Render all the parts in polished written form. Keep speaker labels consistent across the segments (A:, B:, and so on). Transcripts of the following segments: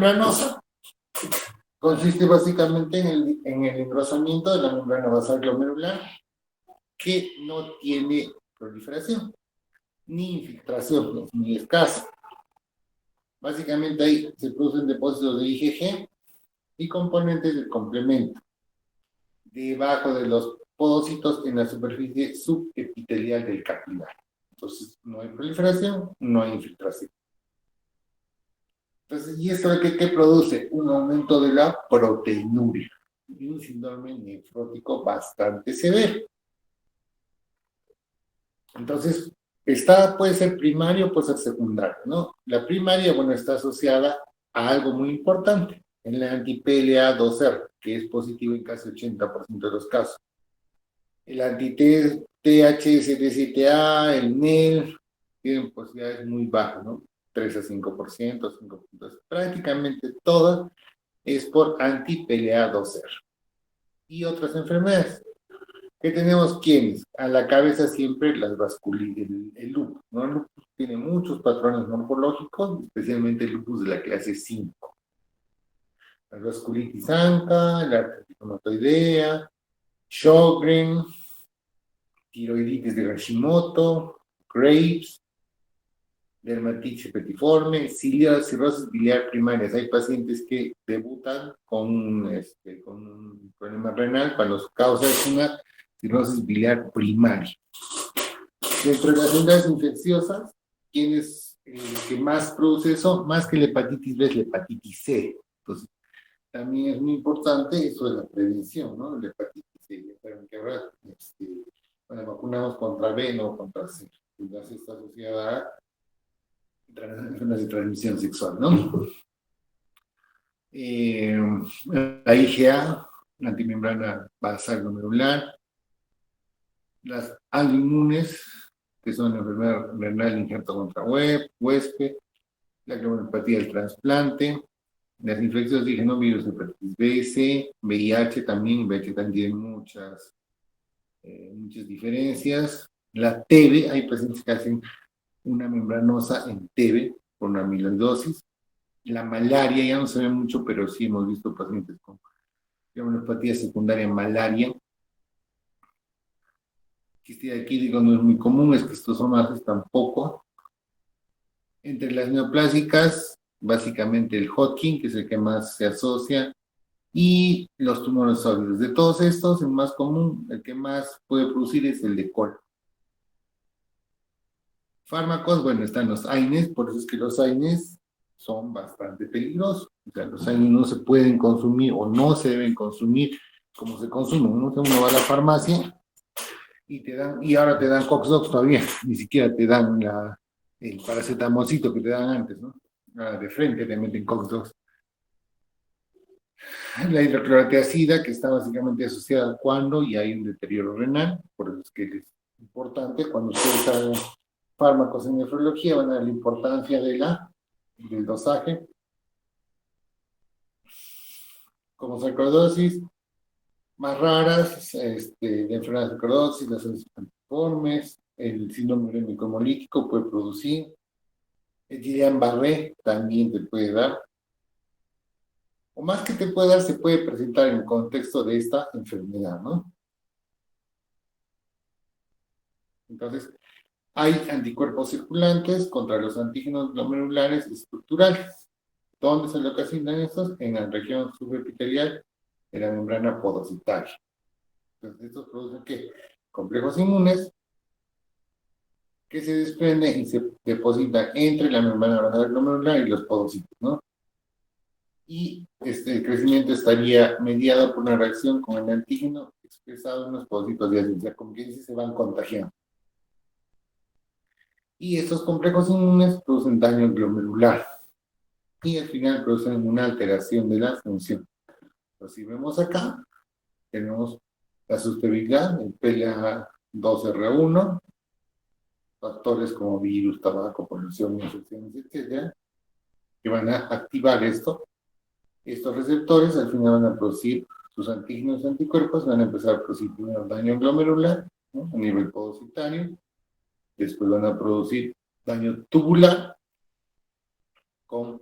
A: membranosa consiste básicamente en el engrosamiento de la membrana basal glomerular que no tiene proliferación, ni infiltración, es muy escasa. Básicamente ahí se producen depósitos de IgG y componentes del complemento debajo de los podocitos en la superficie subepitelial del capilar. Entonces, no hay proliferación, no hay infiltración. Entonces, ¿y esto qué produce? Un aumento de la proteinuria y un síndrome nefrótico bastante severo. Entonces, puede ser primario o puede ser secundario, ¿no? La primaria, bueno, está asociada a algo muy importante, en la anti-PLA2R, que es positivo en casi 80% de los casos. El anti-THSD7A, el NEL, tienen posibilidades muy bajas, ¿no? 3 a 5%, 5%. Prácticamente todas es por anti-PLA2R. Y otras enfermedades. ¿Qué tenemos? ¿Quiénes? A la cabeza siempre las vasculitis, el lupus, ¿no? El lupus tiene muchos patrones morfológicos, especialmente el lupus de la clase 5. La vasculitis ANCA, la artritis reumatoidea, Sjögren, tiroiditis de Hashimoto, Graves, dermatitis herpetiforme, cirrosis biliar primarias. Hay pacientes que debutan con un problema renal cuando su causa es una cirrosis biliar primaria. Dentro de las enfermedades infecciosas, ¿quién es el que más produce eso? Más que la hepatitis B es la hepatitis C. Entonces, también es muy importante eso de la prevención, ¿no? La hepatitis C, que ahora cuando vacunamos contra B, no contra C. Entonces está asociada a enfermedades de transmisión sexual, ¿no? La IgA, la antimembrana basal glomerular, las autoinmunes, que son la enfermedad renal injerto contra huésped, la glomerulopatía del trasplante, las infecciones de virus, hepatitis B, C, VIH también tiene muchas diferencias. La TB, hay pacientes que hacen una membranosa en TB por una amiloidosis. La malaria ya no se ve mucho, pero sí hemos visto pacientes con glomerulopatía secundaria malaria. Quistia de Quirico no es muy común, esquistosomas tampoco. Entre las neoplásicas, básicamente el Hodgkin, que es el que más se asocia, y los tumores sólidos. De todos estos, el más común, el que más puede producir es el de colon. Fármacos, bueno, están los AINES, por eso es que los AINES son bastante peligrosos. O sea, los AINES no se pueden consumir o no se deben consumir como se consumen. Uno va a la farmacia y ahora te dan Coxdox todavía, ni siquiera te dan el paracetamolcito que te dan antes, ¿no? De frente te meten Coxdox. La hidroclorotiazida, que está básicamente asociada cuando y hay un deterioro renal, por eso es que es importante, cuando ustedes hagan fármacos en nefrología, van a ver la importancia del dosaje. Como sarcoidosis, más raras, de enfermedad de sarcoidosis, las antiformes, el síndrome urémico hemolítico puede producir, el Guillain-Barré también te puede dar, o más que te puede dar, se puede presentar en el contexto de esta enfermedad, ¿no? Entonces, hay anticuerpos circulantes contra los antígenos glomerulares estructurales. ¿Dónde se localizan estos? En la región subepitelial de la membrana podocitaria. Entonces, estos producen ¿qué? Complejos inmunes que se desprenden y se depositan entre la membrana basal glomerular y los podocitos, ¿no? Y el crecimiento estaría mediado por una reacción con el antígeno expresado en los podocitos de adherencia, o sea, como que dice, se van contagiando. Y estos complejos inmunes producen daño glomerular y al final producen una alteración de la función. Entonces, si vemos acá, tenemos la susceptibilidad, el PLA2R1, factores como virus, tabaco, polución, infecciones, etcétera, que van a activar esto. Estos receptores al final van a producir sus antígenos y anticuerpos, van a empezar a producir primero daño glomerular, ¿no? A nivel podocitario, después van a producir daño tubular con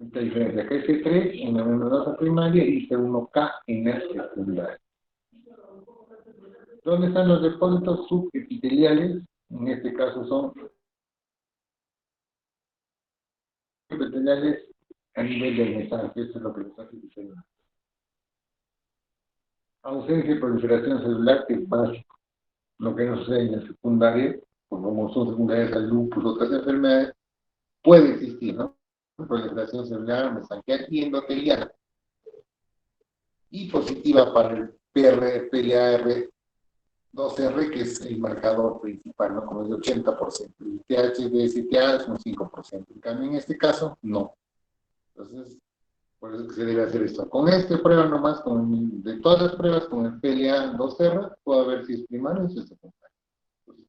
A: Esta diferencia, acá es C3 en la membranosa primaria y C1K en la secundaria. ¿Dónde están los depósitos subepiteliales? En este caso son epiteliales a nivel del mesange, eso es lo que les hace diferente. Ausencia de proliferación celular, que es básico. Lo que no sucede en la secundaria, pues como son secundarias al lupus, otras enfermedades, puede existir, ¿no? Proliferación celular, mesangial y endotelial. Y positiva para el PLAR2R, que es el marcador principal, ¿no? Como es de 80%. El THD-STA es un 5%. En cambio, en este caso, no. Entonces, por eso es que se debe hacer esto. Con esta prueba nomás, de todas las pruebas, con el PLA2R, puedo ver si es primario o si es secundario. Entonces,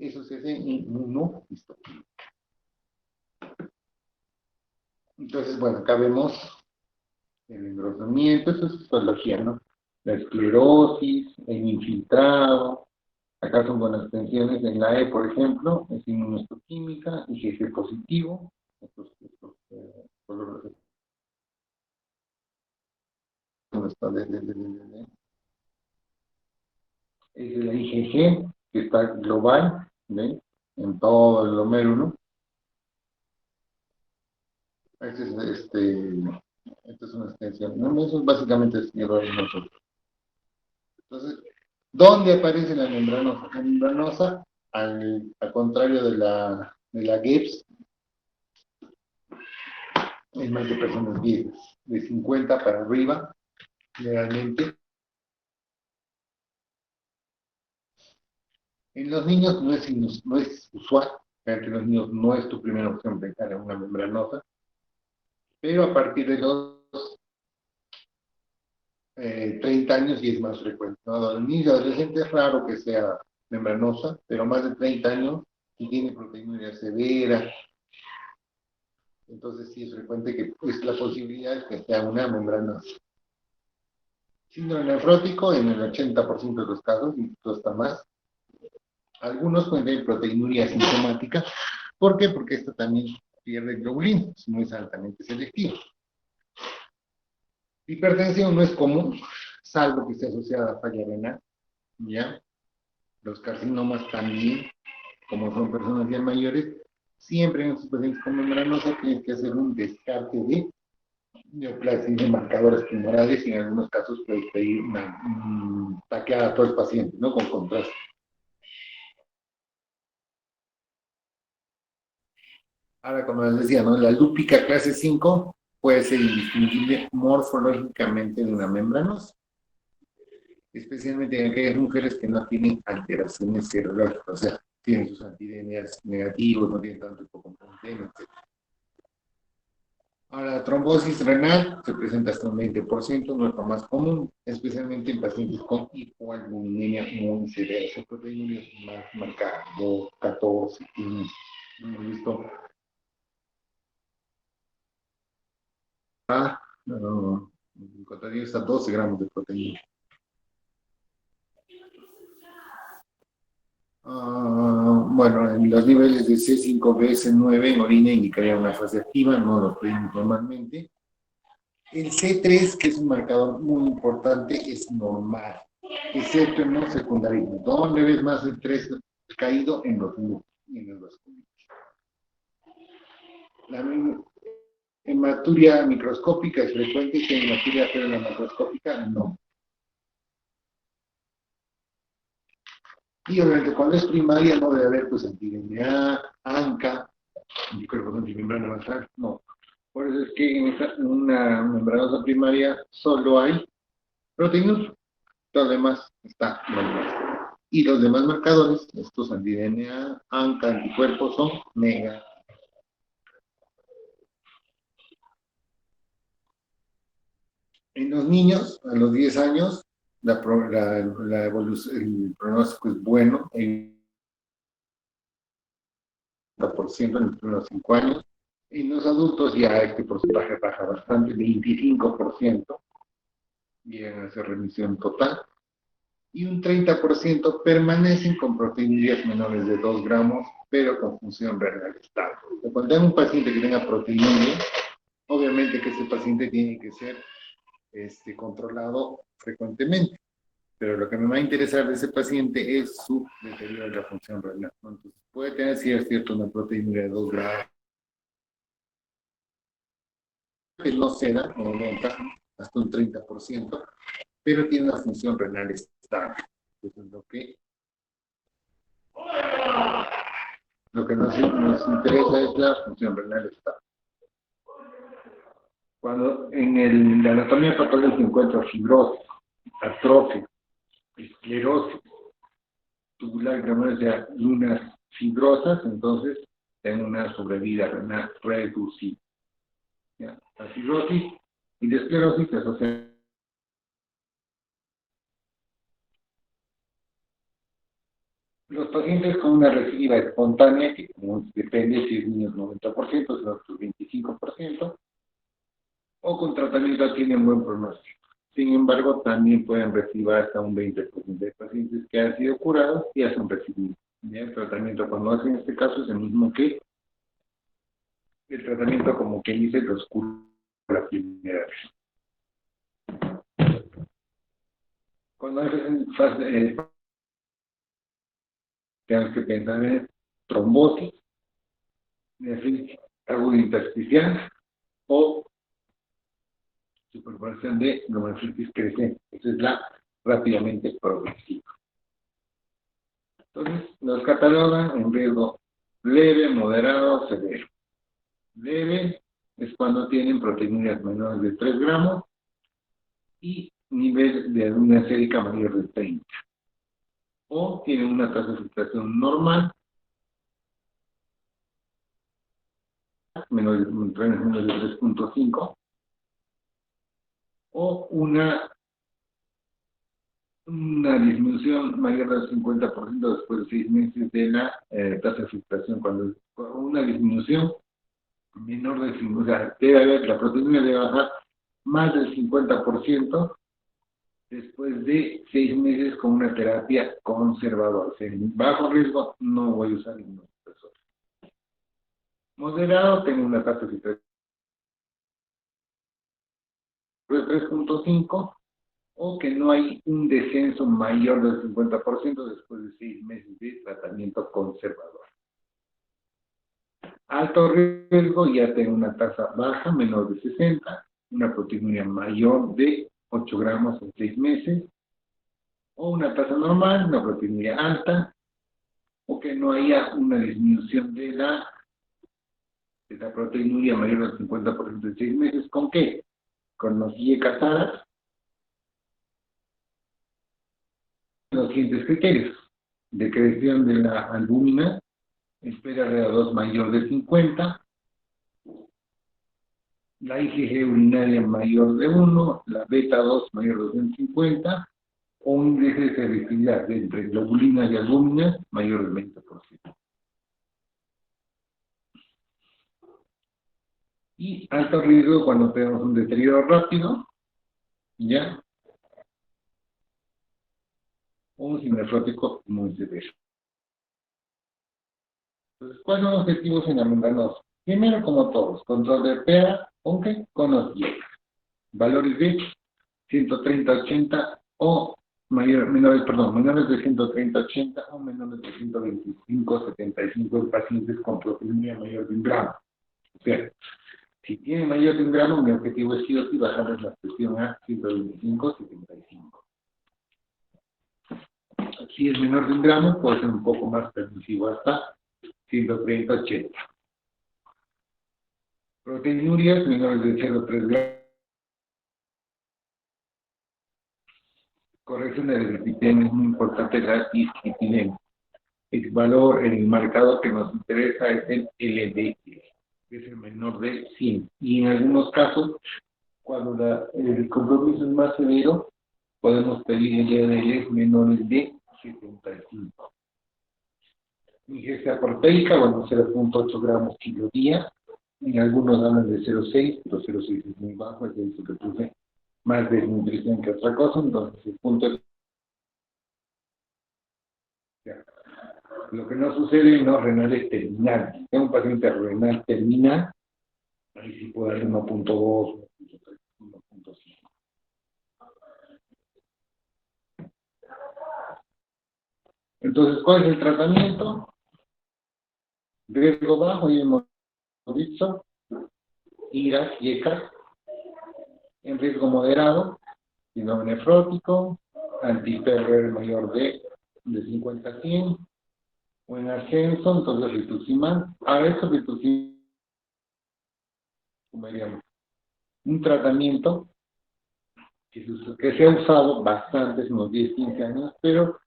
A: eso se hace en inmunohistoquímica. Entonces, bueno, acá vemos el engrosamiento, eso es histología, ¿no? La esclerosis, el infiltrado. Acá son buenas tensiones en la E, por ejemplo, es inmunohistoquímica, IgG positivo. Es la IgG, que está global, ¿ven? En todo el glomérulo. Esta es una extensión. ¿No? Eso es básicamente es lo de nosotros. Entonces, ¿dónde aparece la membranosa? La membranosa, al contrario de la GEPS, es más de personas viejas, de 50 para arriba, generalmente. En los niños no es usual, en los niños no es tu primera opción pensar en una membranosa, pero a partir de los 30 años sí es más frecuente, ¿no? En niños y adolescentes es raro que sea membranosa, pero más de 30 años y tiene proteinuria severa, entonces sí es frecuente que es la posibilidad que sea una membranosa. Síndrome nefrótico en el 80% de los casos, incluso hasta más. Algunos pueden tener proteinuria sintomática. ¿Por qué? Porque esta también pierde globulinas, no es altamente selectivo. Hipertensión no es común, salvo que esté asociada a falla renal, ¿ya? Los carcinomas también, como son personas ya mayores, siempre en estos pacientes con membranosa tienen que hacer un descarte de neoplasia de marcadores tumorales y en algunos casos puedes pedir una taqueada a todo el paciente, ¿no? Con contraste. Ahora, como les decía, ¿no? La lúpica clase 5 puede ser indistinguible morfológicamente de una membranosa, especialmente en aquellas mujeres que no tienen alteraciones serológicas, o sea, tienen sus antidNAs negativos, no tienen tanto hipocomponente, etc. Ahora, la trombosis renal se presenta hasta un 20%, no es lo más común, especialmente en pacientes con hipoalbuminemia muy severa. Esa proteína es más marcada, 2, 14, 15. Hemos visto hasta 12 gramos de proteína. Bueno, en los niveles de C5B, C9 en orina indicaría una fase activa, no lo pedimos normalmente. El C3, que es un marcador muy importante, es normal, excepto en los secundarios. ¿Dónde ves más el 3 caído? En los lupus, en los vasculitos. La hematuria microscópica es frecuente, que hematuria célula macroscópica no. Y obviamente cuando es primaria no debe haber pues anti-DNA, ANCA, anticuerpos antimembrana basal, no. Por eso es que en una membranosa primaria solo hay proteínas, todo lo demás está normal. Y los demás marcadores, estos anti-DNA, ANCA, anticuerpos, son negativos. En los niños, a los 10 años, la evolución, el pronóstico es bueno, el 30% en los primeros 5 años. En los adultos ya este porcentaje baja bastante, 25% llegan a hacer remisión total. Y un 30% permanecen con proteinurías menores de 2 gramos, pero con función renal estable. Cuando hay un paciente que tenga proteinuria, Obviamente que ese paciente tiene que ser controlado frecuentemente, pero lo que me va a interesar de ese paciente es su deterioro de la función renal, ¿no? Entonces, puede tener, si es cierto, una proteína de 2 grados, que no ceda, no aumenta hasta un 30%, pero tiene una función renal estable. Entonces, lo que nos interesa es la función renal estable. Cuando en la anatomía patológica se encuentra fibrosis, atrofia, esclerosis, tubular granulosa y unas fibrosas, entonces tienen una sobrevida renal reducida. ¿Ya? La fibrosis y la esclerosis se asocian. Los pacientes con una recidiva espontánea, que como depende si es niños 90%, si es otros 25%, o con tratamiento tienen buen pronóstico. Sin embargo, también pueden recibir hasta un 20% de pacientes que han sido curados y ya son recibidos. El tratamiento cuando hacen este caso es el mismo que el tratamiento como que dice los cura la primera vez. Cuando hacen tenemos que pensar en trombosis, nefritis aguda intersticial o superposición de glomerulonefritis creciente. Esa es la rápidamente progresiva. Entonces, los catalogan en riesgo leve, moderado, severo. Leve es cuando tienen proteinuриas menores de 3 gramos y nivel de una sérica mayor de 30. O tienen una tasa de filtración normal, menos de 3.5, o una disminución mayor del 50% después de 6 meses de la tasa de filtración. Cuando una disminución menor del 50%, o sea, debe haber, la proteína debe bajar más del 50% después de 6 meses con una terapia conservadora. O sea, en bajo riesgo no voy a usar ningún profesor. Moderado, tengo una tasa de filtración de 3.5, o que no hay un descenso mayor del 50% después de 6 meses de tratamiento conservador. Alto riesgo, ya tengo una tasa baja, menor de 60, una proteinuria mayor de 8 gramos en 6 meses, o una tasa normal, una proteinuria alta, o que no haya una disminución de la proteinuria mayor del 50% en 6 meses. ¿Con qué? Con los casadas, los siguientes criterios: decreción de la albúmina, espera de A2 mayor de 50, la IgG urinaria mayor de 1, la beta 2 mayor de 250, o un índice de selectividad entre globulinas y albúminas mayor del 20%. Y alto riesgo cuando tenemos un deterioro rápido, ¿ya? O un nefrótico muy severo. Entonces, ¿cuáles son los objetivos en la membranosa? Primero, como todos, control de PEA, aunque con los dietas. Valores de 130-80 o menores de 130-80 o menores de 125-75 en pacientes con proteinuria mayor de 1 gramo. O sea, si tiene mayor de 1 gramo, mi objetivo es sí o sí bajarles la presión a 125-75. Si es menor de 1 gramo, puede ser un poco más permisivo, hasta 130-80. Proteinurias menores de 0,3 gramos. Corrección de la es muy importante, la isquitilina. El valor, el marcador que nos interesa es el LDL, que es el menor de 100. Y en algunos casos, cuando el compromiso es más severo, podemos pedir LDL menores de 75. Ingesta proteica, bueno, 0.8 gramos kilo día. En algunos hablan de 0.6, pero 0.6 es muy bajo, es decir, que puse más desnutrición que otra cosa. Entonces, el punto es lo que no sucede en los renales terminales. Tengo un paciente renal terminal, Ahí sí puede dar 1.2, 1.3, 1.5. Entonces, ¿cuál es el tratamiento? Riesgo bajo, y hemos dicho, IRAS y ECAS. En riesgo moderado, síndrome nefrótico, anti-PRR mayor de 50 a 100, o en ascenso, entonces rituximab. A eso rituximab, como diríamos, un tratamiento que se ha usado bastante, unos 10, 15 años, pero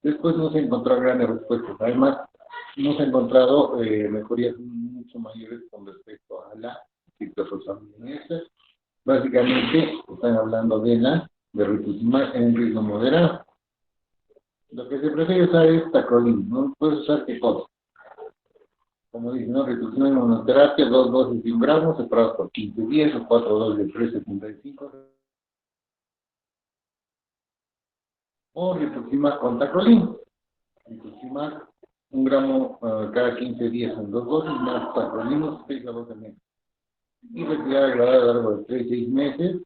A: después no se encontró grandes respuestas. Además, no se ha encontrado mejorías mucho mayores con respecto a la ciclofosfamida. Básicamente, están hablando de rituximab en riesgo moderado. Lo que se prefiere usar es tacrolimus, ¿no? Puedes usar qué cosa. Como dicen, ¿no? Rituximab en monoterapia, 2 dosis de 1 gramo, separados por 15 días, o 4 dosis de 3,75. O rituximab con tacrolimus. Rituximab, 1 gramo cada 15 días en 2 dosis, más tacrolimus, 6 a 12 meses. Y retirar gradual a lo largo de 3 a 6 meses,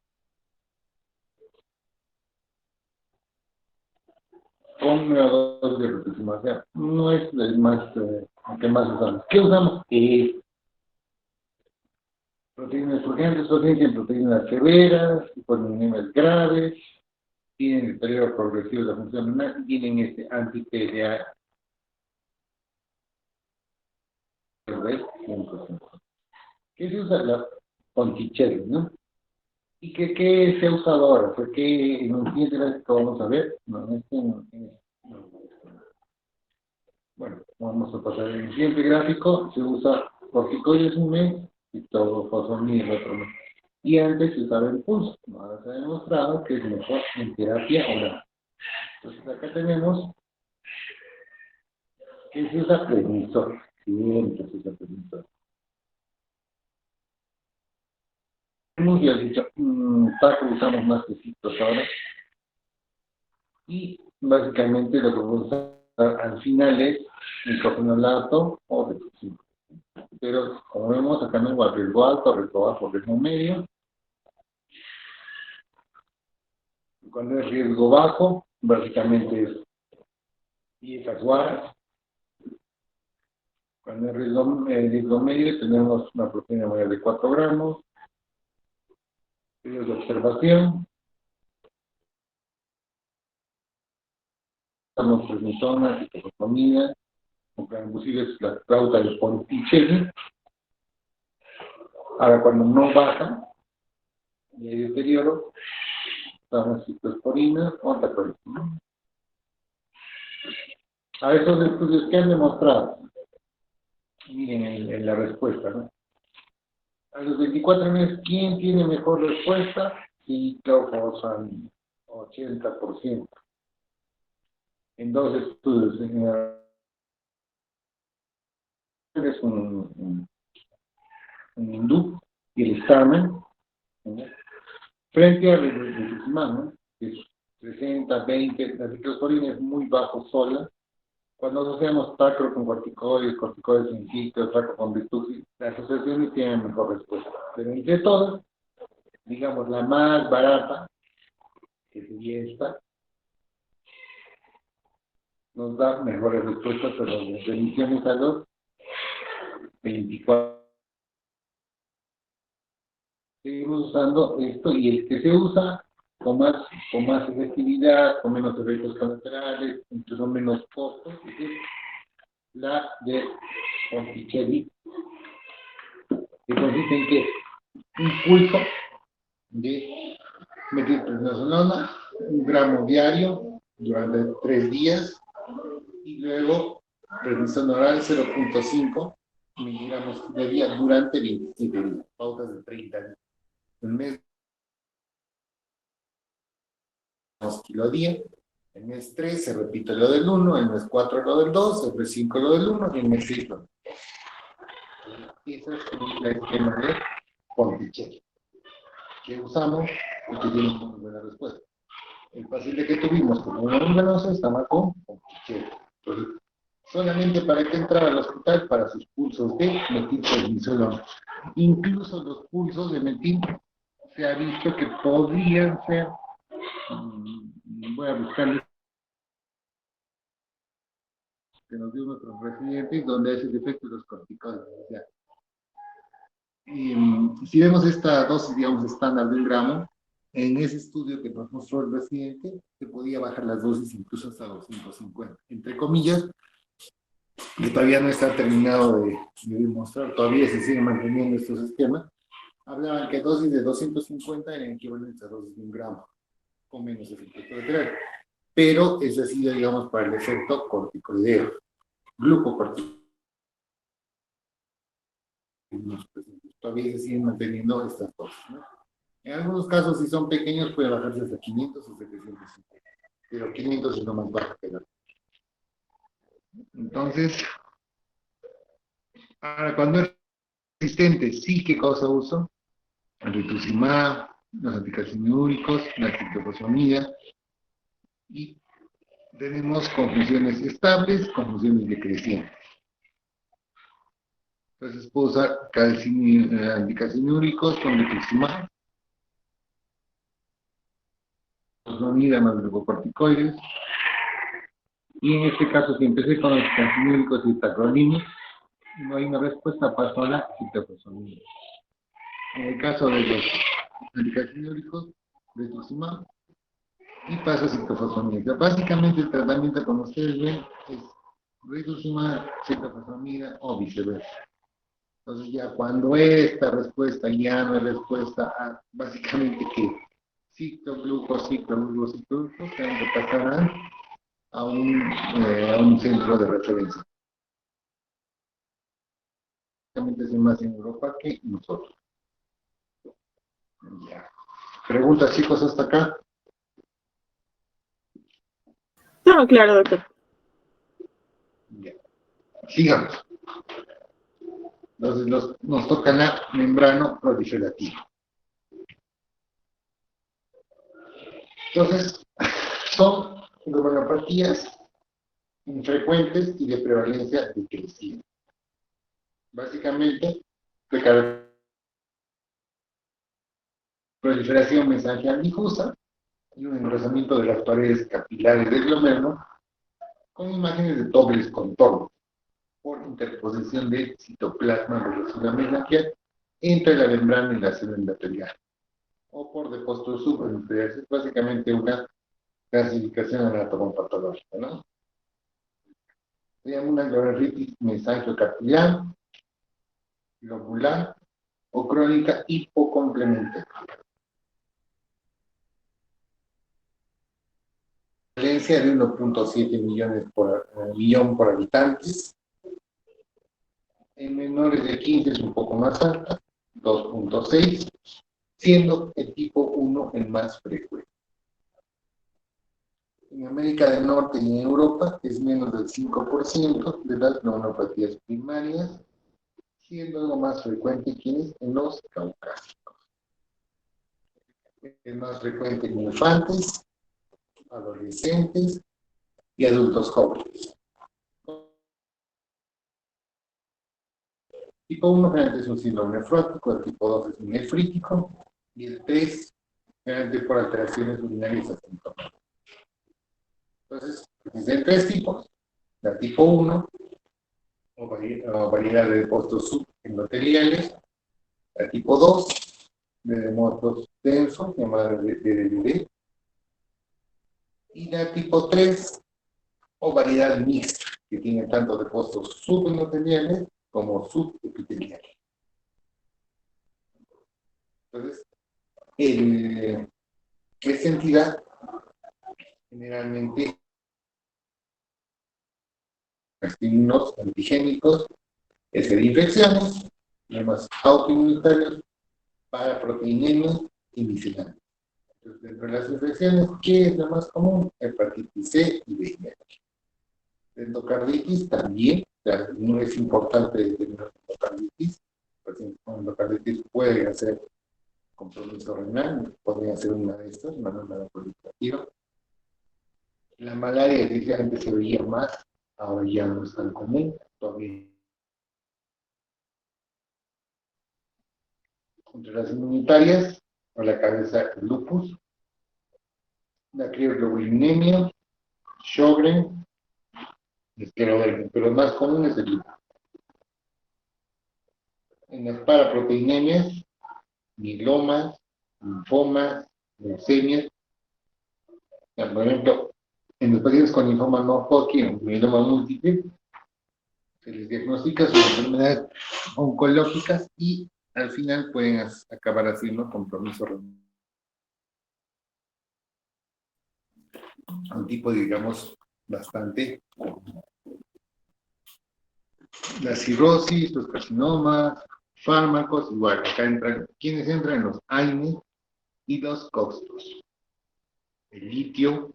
A: con una dosis de rituximab. O sea, no es el más, que más usamos. ¿Qué usamos? Proteínas urgentes, tienen proteínas severas, hipolinemias graves, tienen deterioro progresivo de la función renal, tienen este anti-PDA. ¿Qué se usa? La ponticelli, ¿no? ¿Y qué se ha usado ahora? Porque en un siguiente gráfico vamos a ver, no, no. Bueno, vamos a pasar en el siguiente gráfico, se usa corticoides un mes y todo fosfolina el otro mes. Y antes se usaba el pulso, ahora se ha demostrado que es mejor en terapia oral. Entonces acá tenemos que se usa prednisol, siempre se usa prednisol. Hemos ya dicho, taco usamos más que citos ahora, y básicamente lo que vamos a usar al final es microfenolato o rituximab. Pero como vemos acá no hay riesgo alto, riesgo bajo, riesgo medio. Cuando es riesgo bajo, básicamente es 10 aguaras. Cuando es riesgo medio, tenemos una proteína mayor de 4 gramos. Periodos de observación. Estamos prednisona, citofosfamida, inclusive es la flauta de Ponticelli. Ahora, cuando no baja y hay deterioro, usamos ciclosporina o tacrolimus. A esos estudios que han demostrado, miren en la respuesta, ¿no? A los 24 meses, ¿quién tiene mejor respuesta? Ciclofosfamida, 80%. En 2 estudios, es un hindú y el examen, ¿no? Frente a rituximab, ¿no? Que es 60, 20, la ciclosporina es muy bajo sola. Cuando asociamos tacro con corticoides en ciclo, tacro con rituximab, las asociaciones tienen mejor respuesta. Pero entre todas, digamos, la más barata, que sería esta, nos da mejores respuestas a las remisiones a los 24. Seguimos usando esto, y el que se usa con más efectividad, con menos efectos colaterales, incluso menos costos, es la de Ponticelli, que consiste en que un pulso de metilprednisolona, 1 gramo diario durante 3 días, y luego prednisona oral 0.5 miligramos de día durante 27 días, pautas de 30 días. El mes kilo día, el mes 3 se repite lo del 1, el mes 4 lo del 2, el mes 5 lo del 1 y el mes 6 lo del 2. Ese es el esquema de Ponticelli que usamos y que tiene muy buena respuesta. El paciente que tuvimos con una membranosa estaba con Ponticelli. Entonces, solamente para que entrara al hospital para sus cursos de metilprednisolona. Incluso los pulsos de metil se ha visto que podrían ser, voy a buscarles que nos dio nuestros residentes, donde es el efecto de los corticoides. O sea, si vemos esta dosis, digamos, estándar de 1 gramo, en ese estudio que nos mostró el residente, se podía bajar las dosis incluso hasta 250. Entre comillas, que todavía no está terminado de demostrar, todavía se siguen manteniendo estos esquemas. Hablaban que dosis de 250 eran equivalentes a dosis de 1 gramo, con menos efecto colateral. Pero ese ha sido, digamos, para el efecto corticoideo, glucocorticoideo. Todavía se siguen manteniendo estas dosis, ¿no? En algunos casos, si son pequeños, puede bajarse hasta 500 o 750, pero 500 es lo más bajo que da. Entonces, ahora, cuando es resistente, sí que causa uso, el rituximab, los anticalcinúricos, la ciclofosfamida, y tenemos confusiones estables, confusiones decrecientes. Entonces, puedo usar anticalcinúricos con rituximab, fosfamida más glucocorticoides, y en este caso, si empecé con los anticalcinúricos y tacrolimus, no hay una respuesta, paso a la ciclofosfamida. En el caso de los anticalcinúricos, rituximab, y paso a ciclofosfamida. Básicamente el tratamiento, como ustedes ven, es rituximab, ciclofosfamida o viceversa. Entonces ya cuando esta respuesta ya no es respuesta a básicamente que ciclogluco, ciclogluco, tengo que pasar a un centro de referencia. Básicamente es más en Europa que nosotros. Ya. ¿Preguntas, chicos, hasta acá?
B: No, claro, doctor.
A: Ya. Sigamos. Entonces nos toca la membrana proliferativa. Entonces, son glomerulopatías infrecuentes y de prevalencia decreciente. Básicamente, de proliferación mesangial difusa y un engrosamiento de las paredes capilares del glomérulo con imágenes de dobles contornos por interposición de citoplasma reducido mesangial entre la membrana y la célula endotelial o por depósito supranuclear. Es básicamente una clasificación anatomopatológica, ¿no? Se llama una glomerulopatía mesangiocapilar, lobular o crónica hipocomplementaria. Prevalencia de 1.7 millón por habitantes. En menores de 15 es un poco más alta, 2.6, siendo el tipo 1 el más frecuente. En América del Norte y en Europa es menos del 5% de las neuropatías primarias, siendo lo más frecuente en los caucásicos. Es más frecuente en infantes, adolescentes y adultos jóvenes. Tipo 1 generalmente es un síndrome nefrótico, el tipo 2 es un nefrítico y el 3 generalmente por alteraciones urinarias asintomáticas. Entonces, existen 3 tipos: la tipo 1 o variedad de depósitos subendoteliales, la tipo 2 de depósitos densos, llamada DDD, y la tipo 3 o variedad mixta, que tiene tanto depósitos subendoteliales como subepiteliales. Entonces, esta entidad generalmente estímulos antigénicos, es de infecciones, problemas autoinmunitarios, paraproteinemias y misceláneas. Entonces, dentro de las infecciones, ¿qué es la más común? Hepatitis C y VIH. Endocarditis también, no es importante tener endocarditis. Pacientes con endocarditis pueden hacer compromiso renal, podría ser una de estas, una membrana proliferativa. La malaria inicialmente se veía más, ahora ya no es tan común, todavía. Entre las inmunitarias, a la cabeza el lupus, la crioglobulinemia, Sjögren, esclerodermia, pero el más común es el lupus. En las paraproteinemias, mielomas, linfomas, leucemias, por ejemplo, en los pacientes con linfoma no Hodgkin, mieloma múltiple, se les diagnostica sus enfermedades oncológicas y al final pueden acabar haciendo compromiso renal. Un tipo, digamos, bastante común. La cirrosis, los carcinomas, fármacos, igual, acá entran, ¿quiénes entran? Los AINES y los COXTOS. El litio,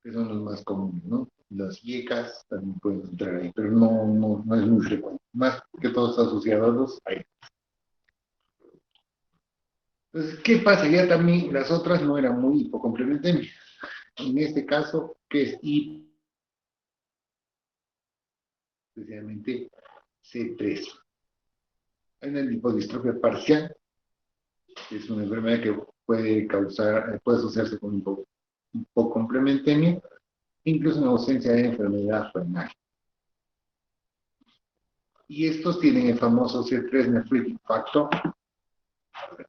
A: que son los más comunes, ¿no? Las IECAS también pueden entrar ahí, pero no es muy frecuente. Más que todo está asociado a los AINES. Entonces, ¿qué pasa? Ya también las otras no eran muy hipocomplementarias. En este caso, ¿qué es hipo? Especialmente C3. Hay una lipodistrofia parcial, que es una enfermedad que puede asociarse con un hipocomplementemia, incluso en ausencia de enfermedad renal. Y estos tienen el famoso C3 nephritic factor,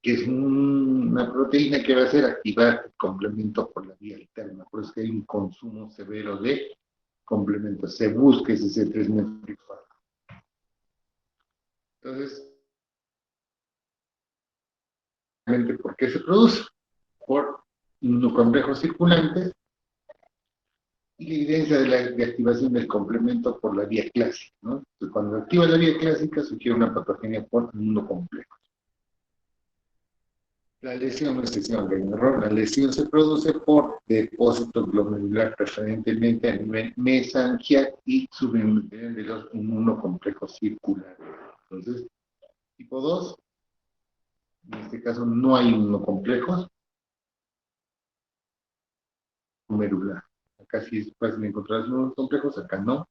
A: que es una proteína que va a hacer activar el complemento por la vía alterna. Por eso que hay un consumo severo de complementos. Se busca ese C3 nephritic factor. Entonces, ¿por qué se produce? Por inmunocomplejos circulantes y la evidencia de activación del complemento por la vía clásica, ¿no? Entonces, cuando activa la vía clásica, sugiere una patogenia por inmunocomplejo. La lesión no es lesión, hay un error. La lesión se produce por depósito glomerular, preferentemente a nivel mesangial y subnivel de los inmunocomplejos circulares. Entonces, tipo 2, en este caso no hay inmunocomplejos glomerular. Acá sí es fácil encontrar los inmunocomplejos, acá no.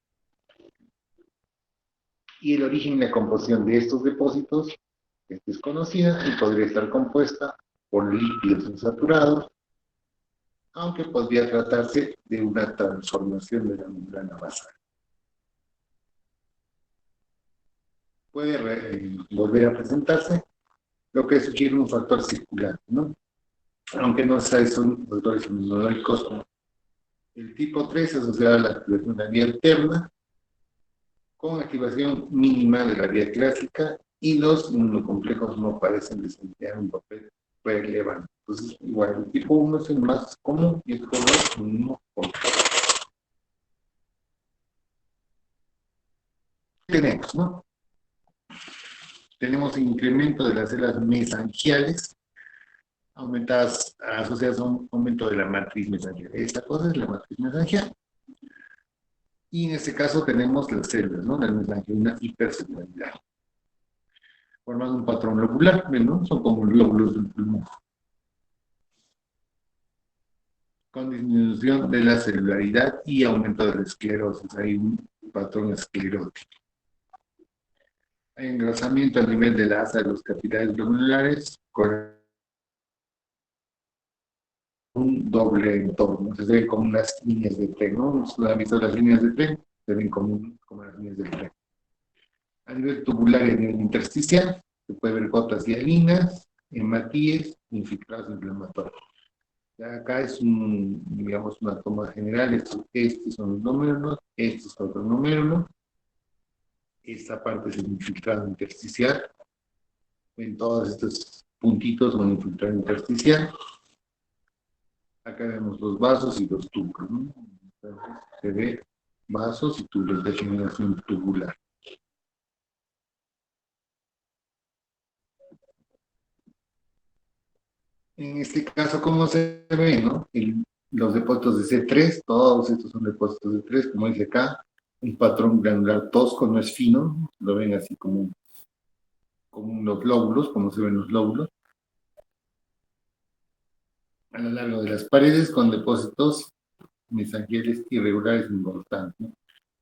A: Y el origen y la composición de estos depósitos es desconocida y podría estar compuesta por lípidos insaturados, aunque podría tratarse de una transformación de la membrana basal. Puede volver a presentarse, lo que sugiere un factor circular, ¿no? Aunque no son factores inmunológicos. El tipo 3 asociado a la activación de la vía alterna, con activación mínima de la vía clásica, y los inmunocomplejos no parecen desempeñar un papel relevante. Entonces, igual, el tipo 1 es el más común y el tipo 2 1 por tenemos, ¿no? Tenemos incremento de las células mesangiales, aumentadas, asociadas a un aumento de la matriz mesangial. Esta cosa es la matriz mesangial. Y en este caso tenemos las células, ¿no? La mesangial, hipercelularidad. Forman un patrón lobular, ¿no? Son como lóbulos del pulmón. Con disminución de la celularidad y aumento de la esclerosis. Hay un patrón esclerótico. Hay engrosamiento a nivel de la asa de los capilares globulares con un doble entorno. Se ve como unas líneas de tren, ¿no? ¿Ustedes han visto las líneas de tren? Se ven como las líneas del tren. A nivel tubular y a nivel intersticial, se puede ver gotas hialinas, hematíes, infiltrados inflamatorios. Ya acá es digamos, una toma general. Estos son los glomérulos, estos son los glomérulos. Esta parte es el infiltrado intersticial. En todos estos puntitos son infiltrado intersticial. Acá vemos los vasos y los túbulos, ¿no? Entonces, se ve vasos y túbulos de generación tubular. En este caso, ¿cómo se ve, no? Los depósitos de C3, todos estos son depósitos de C3, como dice acá, un patrón granular tosco, no es fino, lo ven así como unos lóbulos, como se ven los lóbulos, a lo largo de las paredes con depósitos mesangiales irregulares importantes, ¿no?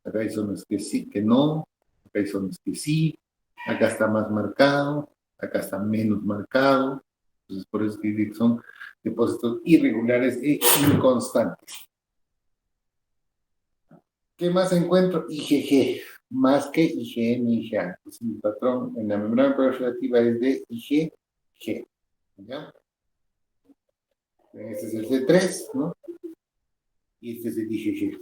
A: Acá hay zonas que sí, que no, acá hay zonas que sí, acá está más marcado, acá está menos marcado, entonces por eso que son depósitos irregulares e inconstantes. ¿Qué más encuentro? IgG, más que IgM y IgA. Pues el patrón en la membrana proliferativa es de IgG. ¿Ya? Este es el C3, ¿no? Y este es el IgG.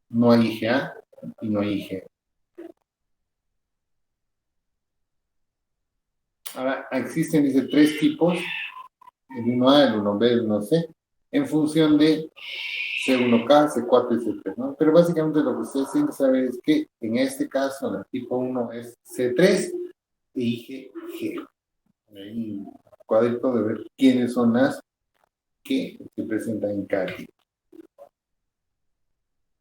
A: No hay IgA y no hay IgM. Ahora, existen, dice, tres tipos, el 1A, el 1B, el 1C, en función de C1K, C4 y C3, ¿no? Pero básicamente lo que ustedes tienen que saber es que en este caso, el tipo 1 es C3 e IgG. Ahí un cuadrito de ver quiénes son las que se presentan en cada tipo.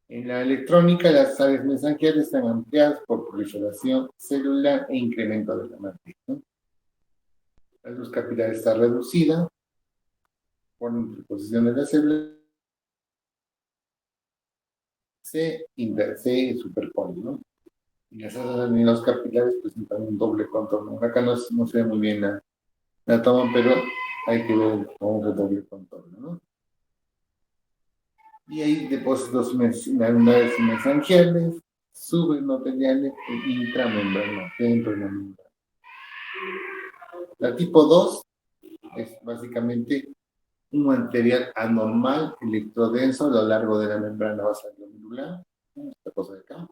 A: En la electrónica, las áreas mensajeras están ampliadas por proliferación celular e incremento de la matriz, ¿no? La luz capilar está reducida por la interposición de la célula, se superpone, ¿no? Y las áreas capilares presentan un doble contorno. Acá no se ve muy bien la toma, pero hay que ver cómo es el doble contorno, ¿no? Y hay depósitos membranas mesangiales, subendoteliales e intramembranos dentro de la membrana. La tipo 2 es básicamente un material anormal electrodenso a lo largo de la membrana basal glomerular, esta cosa de acá,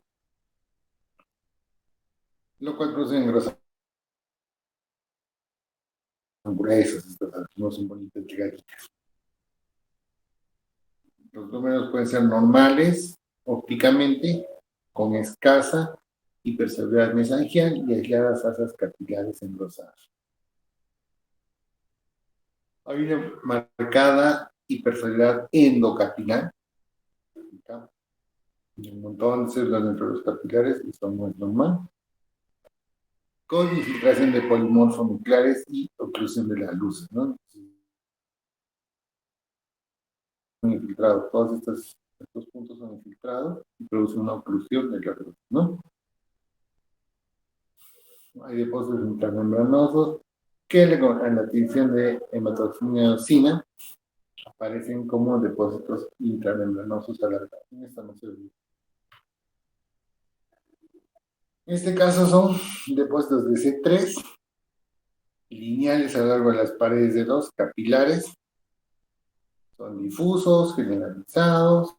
A: lo cual produce engrosamiento gruesos, estas no son bonitas ligaditas. Los números pueden ser normales ópticamente, con escasa hipercelularidad mesangial y aisladas asas capilares engrosadas. Hay una marcada hipercelularidad endocapilar, un montón de células dentro de los capilares, esto no es normal, con infiltración de polimorfos nucleares y oclusión de las luces, ¿no? Son infiltrados, todos estos puntos son infiltrados y producen una oclusión de la luz, ¿no? Hay depósitos intramembranosos que en la adquisición de hematoxina aparecen como depósitos intramembranosos alargados. En esta no se ve. En este caso son depósitos de C3, lineales a lo largo de las paredes de los capilares, son difusos, generalizados,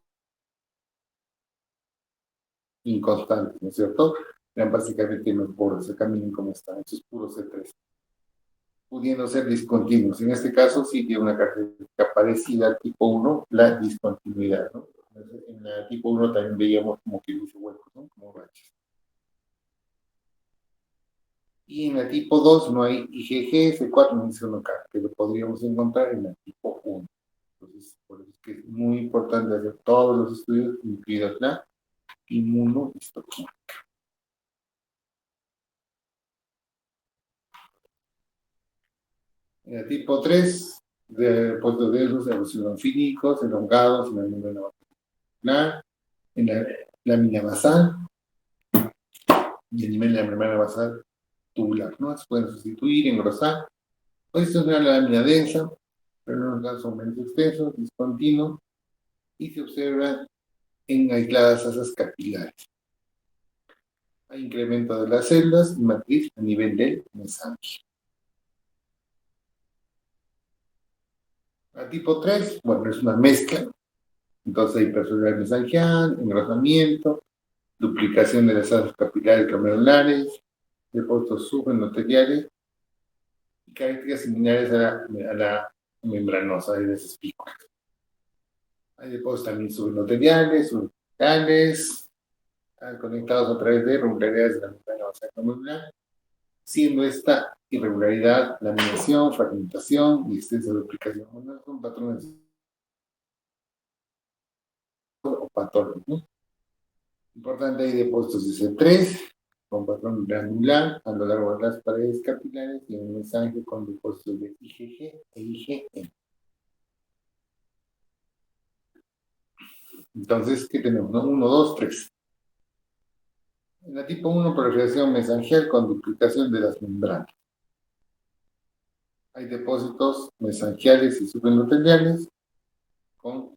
A: inconstantes, ¿no es cierto? Vean básicamente los bordes, acá miren cómo están, estos puros C3, pudiendo ser discontinuos. En este caso sí tiene una característica parecida al tipo 1, la discontinuidad, ¿no? En la tipo 1 también veíamos como que hubo huecos, ¿no? Como baches. Y en la tipo 2 no hay IgG, C4 ni C1K, que lo podríamos encontrar en la tipo 1. Entonces, por eso es que es muy importante hacer todos los estudios, incluidos la inmunohistoquímica. En la tipo 3, depósitos de esos erosionofílicos, elongados, en la membrana vascular, en la lámina basal, y el nivel de la membrana basal tubular, ¿no? Se pueden sustituir, engrosar. Esto es una lámina densa, pero en los casos son menos extensos, discontinuos, y se observa en aisladas asas capilares. Hay incremento de las células y matriz a nivel del mesanquio. La tipo 3, bueno, es una mezcla. Entonces hay hipercelularidad mesangial, engrosamiento, duplicación de las asas capilares glomerulares, depósitos subendoteliales y características similares a la membranosa de las espículas. Hay depósitos también subendoteliales, subendoteliales, conectados a través de irregularidades de la membrana basal glomerular, siendo esta irregularidad laminación, fragmentación y extensa duplicación. Bueno, son patrones o patrones, ¿no? Importante, hay depósitos de C3 con patrón granular a lo largo de las paredes capilares y un mensaje con depósitos de IgG e IgM. Entonces, ¿qué tenemos? 1, 2, 3. En la tipo 1, proliferación mesangial con duplicación de las membranas. hay depósitos mesangiales y subendoteliales con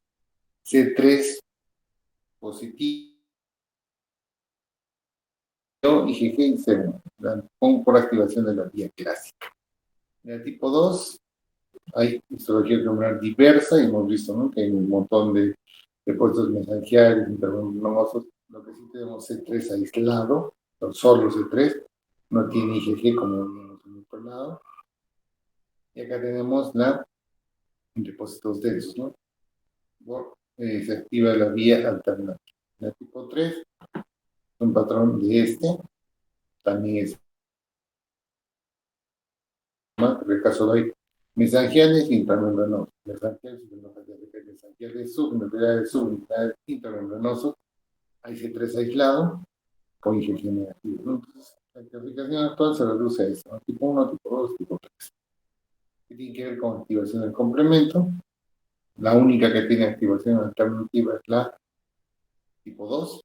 A: C3 positivo, IgG y C1, por activación de la vía clásica. En el tipo 2 hay histología glomerular diversa y hemos visto, ¿no?, que hay un montón de depósitos mesangiales, intervenosos. Lo que sí tenemos C3 aislado, solo C3, no tiene IgG como vimos en el otro lado. Y acá tenemos depósitos densos, ¿no? Se activa la vía alternativa. En el tipo 3, un patrón de también es más, en el caso de mesangiales intramembranosos, mesangiales submembranosos, intramembranosos, hay C3 aislado con IgG negativo, ¿no? Entonces, la clasificación actual se reduce a eso, ¿no? Tipo 1, tipo 2, tipo 3. Que tiene que ver con activación del complemento. La única que tiene activación alternativa es la tipo 2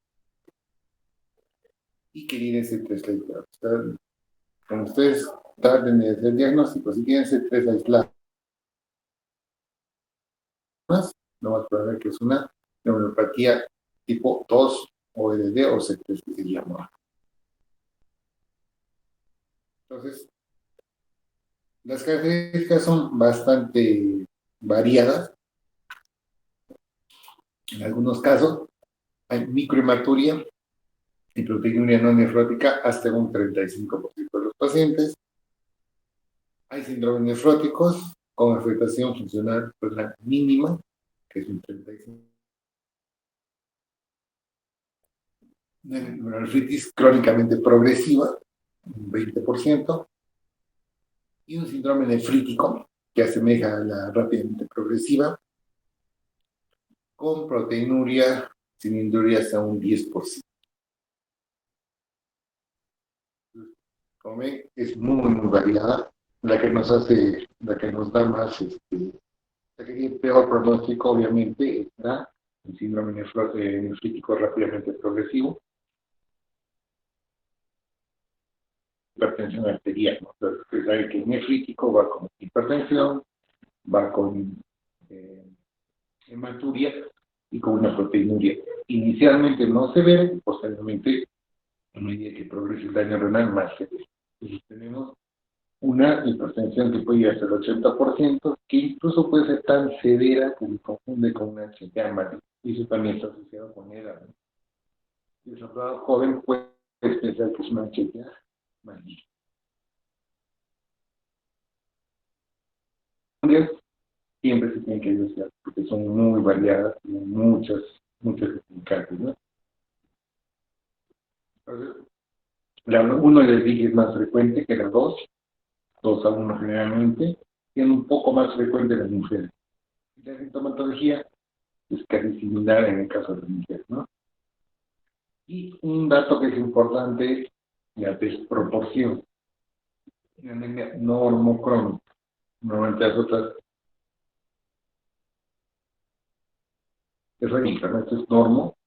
A: y que tiene C3 aislado. Cuando ustedes traten de hacer diagnóstico, si tienen C3 aislado, lo más probable que es una neuropatía tipo 2 o EDD o C3 que se llama. Entonces, las características son bastante variadas. En algunos casos hay microhematuria y proteinuria no nefrótica hasta un 35% de los pacientes. Hay síndromes nefróticos con afectación funcional renal mínima, que es un 35%. Una nefritis crónicamente progresiva, un 20%. Y un síndrome nefrítico que asemeja a la rápidamente progresiva, con proteinuria, cilinduria hasta un 10%. Como ven, es muy variada, la que nos da más, la que tiene peor pronóstico, obviamente, está el síndrome nefrítico rápidamente progresivo, hipertensión arterial, ¿no? Entonces, sabe que el nefrítico va con hipertensión, va con hematuria y con una proteinuria inicialmente no severa y posteriormente, a medida que progresa el daño renal, más severo. Entonces tenemos una hipertensión que puede ir hasta el 80%, que incluso puede ser tan severa que se confunde con una HTA maligna. Y eso también está asociado con edad, ¿no? El soldado joven puede pensar que es una HTA maligna. Siempre se tienen que ayudar porque son muy variadas y muchas significantes, ¿no? Entonces, la 1 les dije es más frecuente que la 2 a 1 generalmente, y es un poco más frecuente en las mujeres. La sintomatología es casi similar en el caso de las mujeres, ¿no? Y un dato que es importante es la desproporción. Una anemia normocrónica. Normalmente las otras es remita, ¿no? Esto es normo,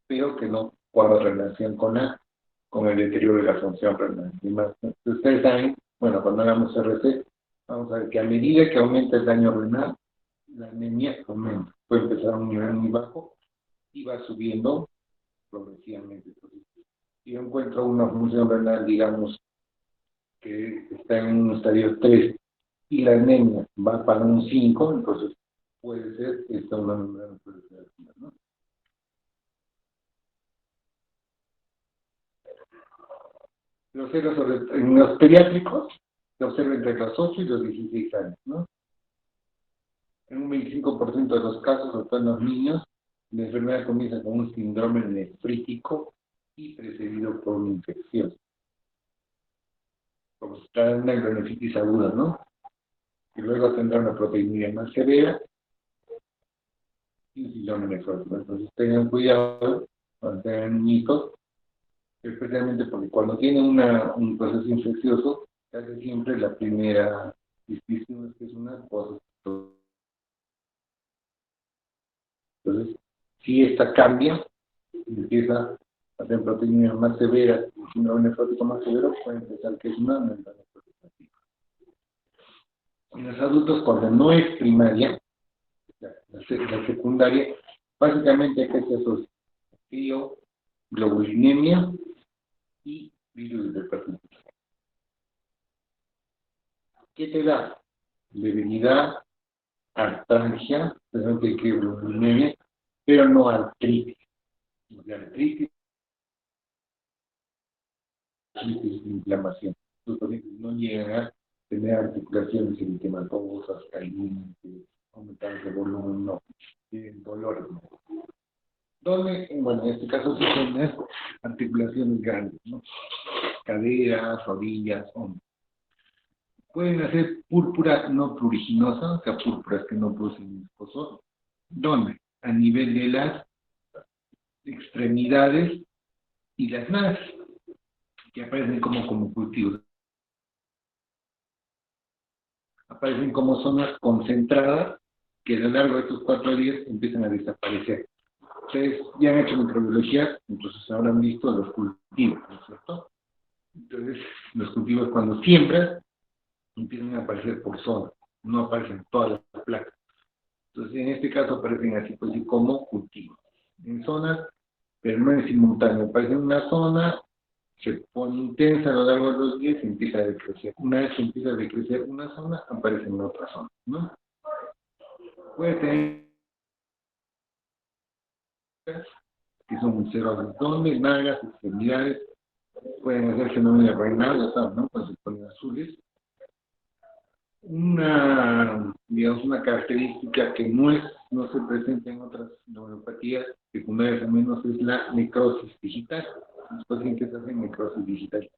A: pero que no guarda relación con el deterioro de la función renal. Y más, ¿no? Ustedes saben, bueno, cuando hagamos RC, vamos a ver que a medida que aumenta el daño renal, la anemia aumenta. Puede empezar a un nivel muy bajo y va subiendo progresivamente. Entonces, si yo encuentro una función renal, digamos, que está en un estadio 3 y la anemia va para un 5, entonces puede ser que está una membrana periférica, ¿no? En los pediátricos se observa entre los 8 y los 16 años, ¿no? En un 25% de los casos, sobre todo en los niños, la enfermedad comienza con un síndrome nefrítico y precedido por una infección. Como si está una hidronefritis aguda, ¿no? Y luego tendrá una proteinuria más severa y un síndrome nefrótico. Entonces tengan cuidado cuando tengan niñitos, especialmente porque cuando tienen un proceso infeccioso, casi siempre la primera distinción es que es una cosa. Entonces, si esta cambia, empieza a tener proteínas más severas, un síndrome nefrótico más severo, puede empezar que es una membrana protectiva. En los adultos, cuando no es primaria, la secundaria, básicamente que se asocia frío, globulinemia y virus de hepatitis. ¿Qué te da? Debilidad, artralgia, presente que globulinemia, pero no artritis. La artritis es inflamación. Los pacientes no llegan a tener articulaciones eritematosas, calientes, aumentadas de volumen, no. Tienen dolores. Donde, bueno, en este caso se son las articulaciones grandes, ¿no? Caderas, rodillas, hombros. Pueden hacer púrpura no pruriginosa, o sea, púrpuras que no producen escozor. ¿Dónde? A nivel de las extremidades y las naves, que aparecen como cultivos. Aparecen como zonas concentradas que a lo largo de estos 4 días empiezan a desaparecer. Ustedes ya han hecho microbiología, entonces habrán visto los cultivos, ¿no es cierto? Entonces, los cultivos cuando siembras, empiezan a aparecer por zona, no aparecen todas las placas. Entonces, en este caso aparecen así, pues, así como cultivos. En zonas, pero no es simultáneo. Aparece en una zona, se pone intensa a lo largo de los días y empieza a decrecer. Una vez que empieza a decrecer una zona, aparece en otra zona, ¿no? Puede tener que son cero abdomen, nalgas, extremidades, pueden hacer fenómeno renal, ya saben, ¿no? Cuando se ponen azules. Digamos, una característica que no se presenta en otras neuropatías secundarias al menos es la necrosis digital. Los pacientes hacen necrosis digital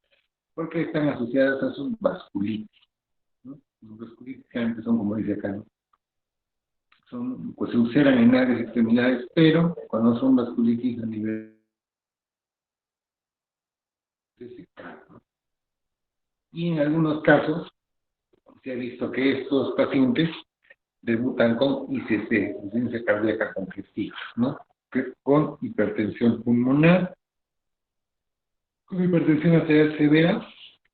A: porque están asociadas a sus vasculitis, ¿no? Las vasculitis generalmente son, como dice acá, ¿no? Pues se ulceran en áreas extremidades, pero cuando son vasculitis a nivel de ¿no? Y en algunos casos se ha visto que estos pacientes debutan con ICC, insuficiencia cardíaca congestiva, ¿no? Con hipertensión pulmonar, con hipertensión arterial severa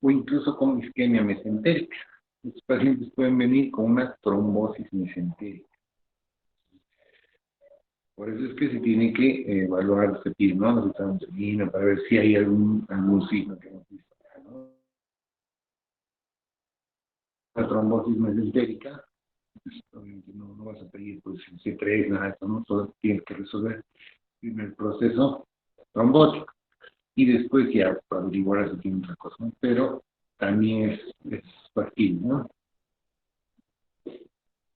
A: o incluso con isquemia mesentérica. Los pacientes pueden venir con una trombosis mesentérica. Por eso es que se tiene que evaluar este PIB, ¿no? Los exámenes de orina para ver si hay algún signo que hemos visto, ¿no? La trombosis mesentérica, pues, obviamente no vas a pedir pues C3, nada de eso, ¿no? Solo tienes que resolver el proceso trombótico y después ya para averiguar si tiene otra cosa, ¿no? Pero también es factible, ¿no?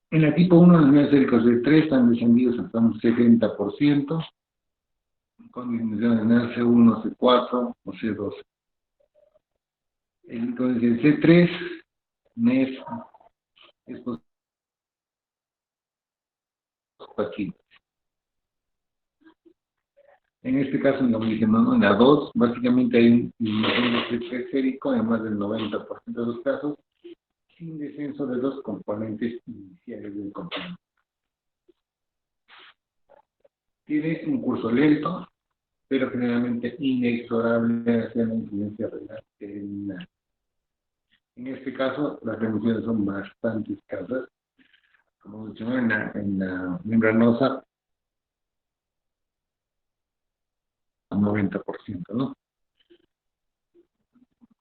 A: En la tipo 1 los niveles séricos de 3 están descendidos hasta un 70%, con disminución de C1, C4 o C2. Entonces el C3 es factible. En este caso, en en la 2, básicamente hay un C3 sérico en más del 90% de los casos, sin descenso de los componentes iniciales del componente. Tiene un curso lento, pero generalmente inexorable hacia la incidencia renal terminal. En este caso, las remisiones son bastante escasas. Como mencioné, en la membranosa, un 90%, ¿no?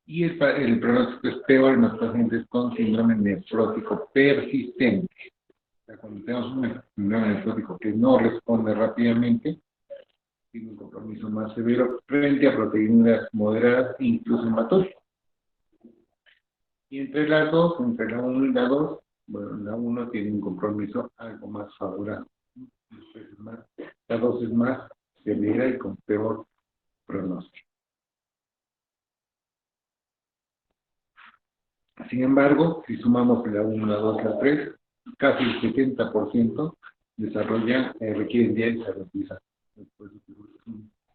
A: Y el pronóstico es peor en los pacientes con síndrome nefrótico persistente. O sea, cuando tenemos un síndrome nefrótico que no responde rápidamente, tiene un compromiso más severo frente a proteínas moderadas e incluso hematógenas. Y entre las dos, entre la 1 y la 2, bueno, la 1 tiene un compromiso algo más favorable. La 2 es más severa y con peor pronóstico. Sin embargo, si sumamos la 1, la 2, la 3, casi el 70% requieren diálisis artificial.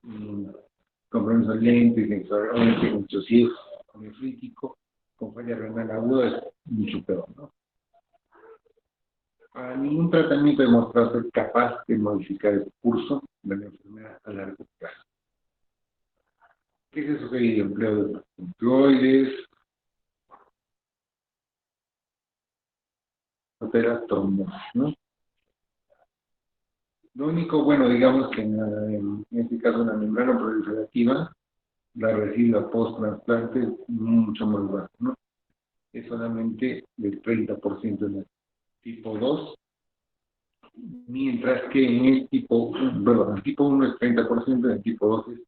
A: Un compromiso lento, inexorable, mucho ciego, nefrítico, con falla renal aguda es mucho peor, ¿no? Ningún tratamiento ha demostrado ser capaz de modificar el curso de la enfermedad a largo plazo. ¿Qué se sugiere? El empleo de opioides, opera trombosis, ¿no? Lo único bueno, digamos que en este caso la membrana proliferativa, la residuo post-trasplante es mucho más baja, ¿no? Es solamente del 30% en el tipo 2, mientras que en el tipo 1, perdón, el tipo 1 es 30%, en el tipo 2 es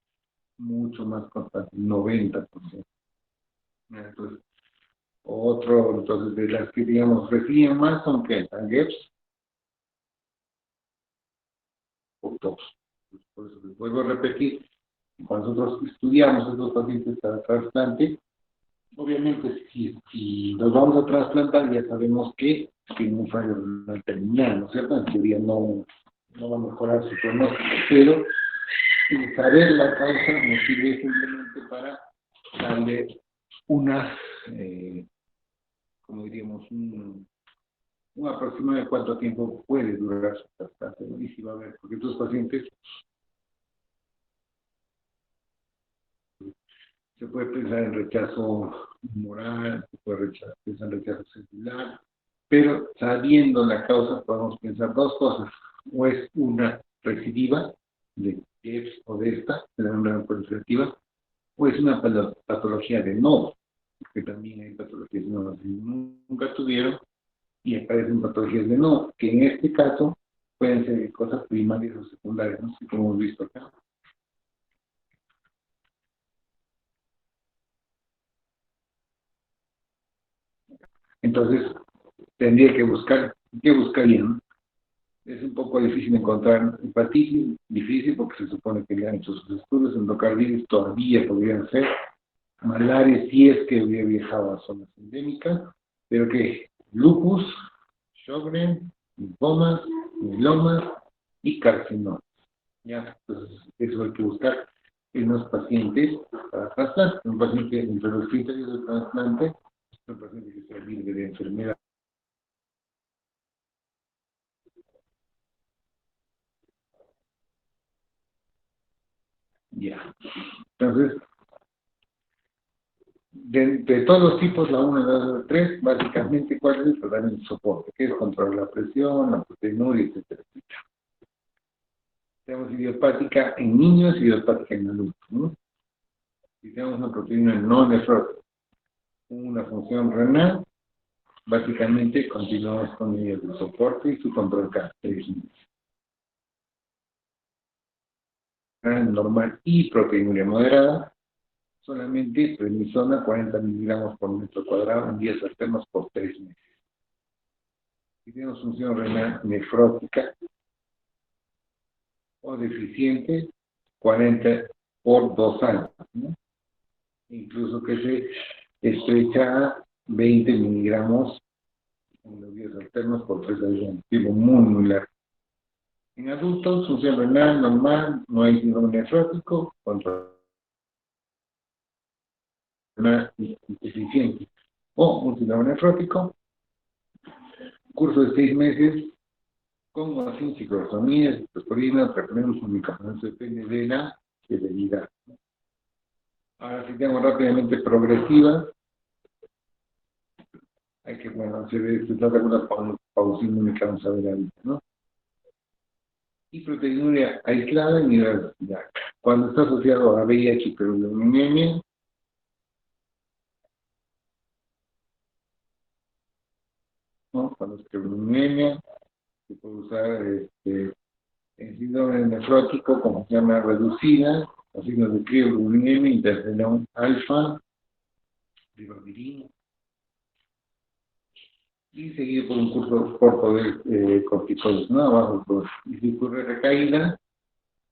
A: mucho más constante, 90%. Entonces, entonces de las que digamos reciben más son que la GEPS o TOPS. Por eso les vuelvo a repetir, cuando nosotros estudiamos a estos pacientes para trasplante, obviamente si los vamos a trasplantar ya sabemos que tiene un fallo renal terminal, ¿no es cierto? En teoría no va a mejorar su pronóstico, pero saber la causa nos sirve simplemente para darle unas, como diríamos, un aproximado de cuánto tiempo puede durar su trasplante, ¿no? Y si va a haber, porque estos pacientes se puede pensar en rechazo moral, se puede pensar en rechazo celular, pero sabiendo la causa podemos pensar dos cosas, o es una recidiva de EPS o de esta, de la membrana proliferativa, o es una patología de nodo, porque también hay patologías de nodo que nunca tuvieron y aparecen patologías de nodo, que en este caso pueden ser cosas primarias o secundarias, ¿no? Así como hemos visto acá. Entonces, tendría que buscar, ¿qué buscaría? ¿No? Es un poco difícil encontrar hepatitis, difícil porque se supone que le han hecho sus estudios, endocarditis todavía podrían ser, malaria si es que hubiera viajado a zonas endémicas, pero que lupus, Sjögren, linfomas, mielomas y carcinomas. ¿Ya? Entonces, eso hay que buscar en los pacientes para trasplante. Un paciente entre los criterios de trasplante es un paciente que sea libre de enfermedad. Ya. Entonces, de todos los tipos, la 1, la 2, la 3, básicamente, ¿cuál es el tratamiento de soporte? Que es controlar la presión, la proteinuria, etcétera, etcétera. Tenemos idiopática en niños y idiopática en adultos, ¿no? Si tenemos una proteína no nefrótica, una función renal, básicamente continuamos con medidas de soporte y su control cada 3 meses. Normal y proteinuria moderada, solamente prednisona 40 miligramos por metro cuadrado en días alternos por 3 meses. Si tenemos función renal nefrótica o deficiente, 40 por 2 años, ¿no? Incluso que se estrecha a 20 miligramos en los días alternos por 3 años, un tiempo muy largo. En adultos, función renal normal, no hay síndrome nefrótico, control renal deficiente o un síndrome nefrótico, curso de 6 meses con o sin ciclostomía, ciclosporina, tratamientos medicamentos, depende de la severidad. Ahora, si tenemos rápidamente progresiva, hay que, bueno, se trata de una pausinúmica, que vamos a ver ahorita, ¿no? Y proteinuria aislada en nivel ya. Cuando está asociado a VIH y anemia, ¿no? Cuando es anemia, se puede usar el síndrome nefrótico como se llama reducida, los signos de criogluminemia, interferón alfa, ribavirin, y seguido por un curso corto de corticoides, ¿no? Abajo, pues, y si ocurre recaída,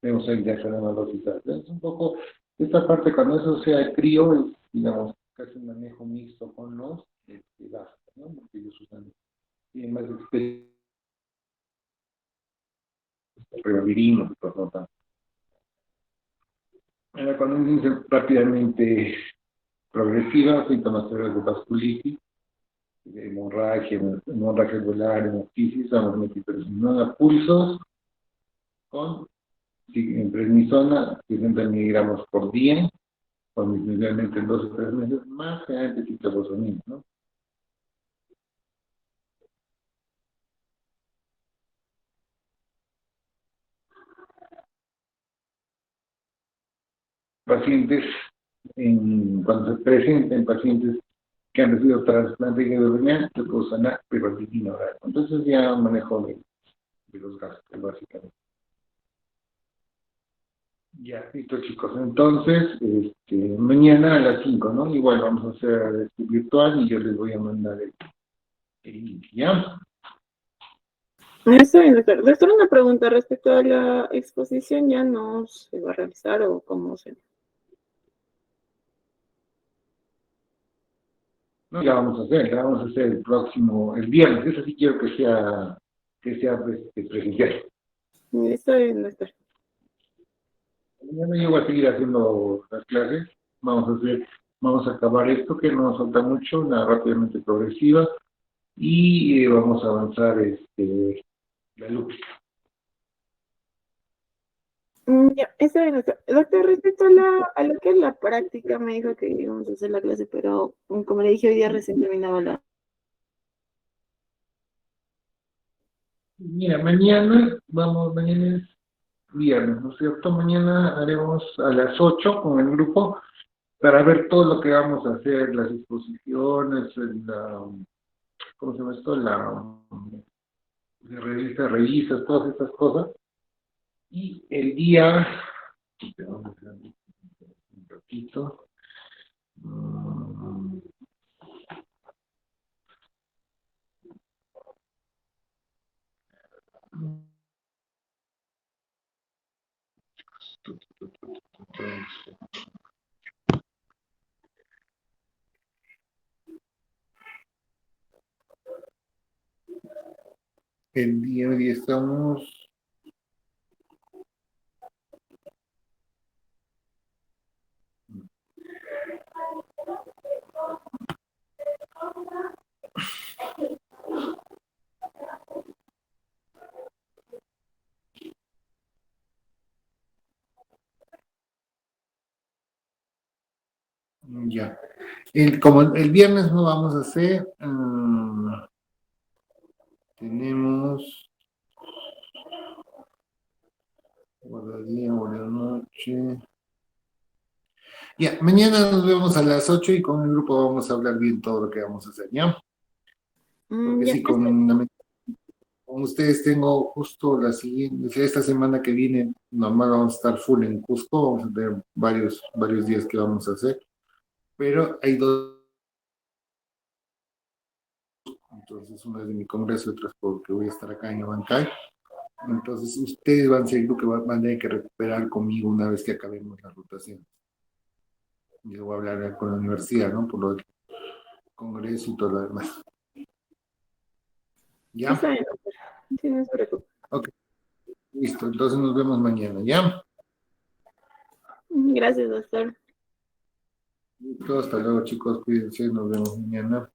A: tenemos el diafragma dosis alta. Es un poco, esta parte cuando eso sea crío, es, digamos, casi un manejo mixto con los gastos, ¿no? Porque ellos usan, tienen más experiencia, ribavirin, pues no tanto. Ahora, cuando es rápidamente progresiva, síntomas severos de vasculitis, de hemorragia alveolar, hemoptisis, amormetiperosinona, pulsos, con prednisona, 60 miligramos por día, con individualmente en 2 o 3 meses, más generalmente citrofosfamina, ¿no? pacientes, cuando se presenten pacientes que han recibido trasplante de hígado renal, se puede usar la piroxetina oral. Entonces ya manejo de los gastos, básicamente. Ya, listo, chicos. Entonces, mañana a las 5, ¿no? Igual vamos a hacer virtual y yo les voy a mandar el link, ¿ya?
B: Está bien, doctor. Doctor, una pregunta respecto a la exposición, ¿ya no se va a realizar o cómo se...?
A: No, la vamos a hacer el próximo, el viernes. Eso sí quiero que sea pues, presencial.
B: Está bien, doctor.
A: Mañana yo voy a seguir haciendo las clases. Vamos a acabar esto que no nos falta mucho, una rápidamente progresiva, y vamos a avanzar la luz.
B: Ya, está bien, doctor. Doctor, respecto a lo que es la práctica, me dijo que íbamos a hacer la clase, pero como le dije, hoy día recién terminaba la...
A: Mira, mañana es viernes, ¿no es cierto? Mañana haremos a las 8 con el grupo para ver todo lo que vamos a hacer, las exposiciones, ¿cómo se llama esto? La revista, revistas, todas estas cosas. Y el día, vamos a ver un ratito. Mm, El día de hoy estamos. Ya. Como el viernes no vamos a hacer, tenemos guardadía, noche. Ya, mañana nos vemos a las 8 y con el grupo vamos a hablar bien todo lo que vamos a hacer, ¿ya? Porque
B: Ya,
A: sí, con ustedes tengo justo la siguiente, esta semana que viene, normal vamos a estar full en Cusco, vamos a tener varios días que vamos a hacer, pero hay dos, entonces una es de mi congreso y otra es porque voy a estar acá en Abancay. Entonces ustedes van a ser lo que van a tener que recuperar conmigo una vez que acabemos la rotación. Yo voy a hablar con la universidad, ¿no? Por lo del congreso y todo lo demás.
B: está
A: ¿Ya?
B: bien, doctor. Sí, no se preocupe.
A: Ok, listo. Entonces nos vemos mañana, ¿ya?
B: Gracias, doctor.
A: Listo, hasta luego, chicos. Cuídense, nos vemos mañana.